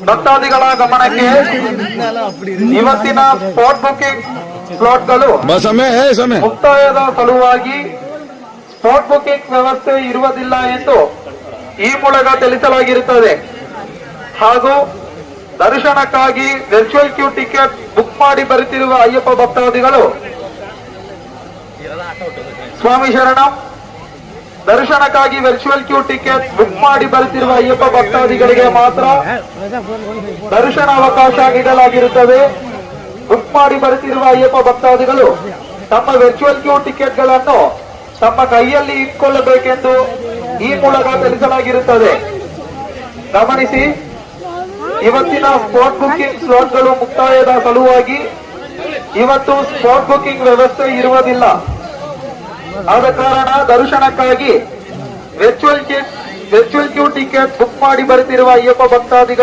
ಭಕ್ತಾದಿಗಳ ಗಮನಕ್ಕೆ ಇವತ್ತಿನ ಸ್ಪಾಟ್ ಬುಕಿಂಗ್ ಸ್ಲಾಟ್ಗಳು ಮುಕ್ತಾಯದ ಸಲುವಾಗಿ ಸ್ಪಾಟ್ ಬುಕಿಂಗ್ ವ್ಯವಸ್ಥೆ ಇರುವುದಿಲ್ಲ ಎಂದು ಈ ಮೂಲಕ ತಿಳಿಸಲಾಗಿರುತ್ತದೆ. ಹಾಗೂ ದರ್ಶನಕ್ಕಾಗಿ ವರ್ಚುವಲ್ ಕ್ಯೂ ಟಿಕೆಟ್ ಬುಕ್ ಮಾಡಿ ಬರುತ್ತಿರುವ ಅಯ್ಯಪ್ಪ ಭಕ್ತಾದಿಗಳು ಸ್ವಾಮಿ ಶರಣಂ. ದರ್ಶನಕ್ಕಾಗಿ ವರ್ಚುವಲ್ ಕ್ಯೂ ಟಿಕೆಟ್ ಬುಕ್ ಮಾಡಿ ಬರುತ್ತಿರುವ ಅಯ್ಯಪ್ಪ ಭಕ್ತಾದಿಗಳಿಗೆ ಮಾತ್ರ ದರ್ಶನ ಅವಕಾಶ ನೀಡಲಾಗಿರುತ್ತದೆ. ಬುಕ್ ಮಾಡಿ ಬರುತ್ತಿರುವ ಅಯ್ಯಪ್ಪ ಭಕ್ತಾದಿಗಳು ತಮ್ಮ ವರ್ಚುವಲ್ ಕ್ಯೂ ಟಿಕೆಟ್ ಗಳನ್ನು ತಮ್ಮ ಕೈಯಲ್ಲಿ ಇಟ್ಕೊಳ್ಳಬೇಕೆಂದು ಈ ಮೂಲಕ ತಿಳಿಸಲಾಗಿರುತ್ತದೆ. ಗಮನಿಸಿ, ಇವತ್ತಿನ ಸ್ಪಾಟ್ ಬುಕಿಂಗ್ ಸ್ಲಾಟ್ಗಳು ಮುಕ್ತಾಯದ ಸಲುವಾಗಿ ಇವತ್ತು ಸ್ಪಾಟ್ ಬುಕಿಂಗ್ ವ್ಯವಸ್ಥೆ ಇರುವುದಿಲ್ಲ. ಆದ ಕಾರಣ ದರ್ಶನಕ್ಕಾಗಿ ವರ್ಚುವಲ್ ಕ್ಯೂ ಟಿಕೆಟ್ ಬುಕ್ ಮಾಡಿ ಬರುತ್ತಿರುವ ಅಯ್ಯಪ್ಪ ಭಕ್ತಾದಿಗಳು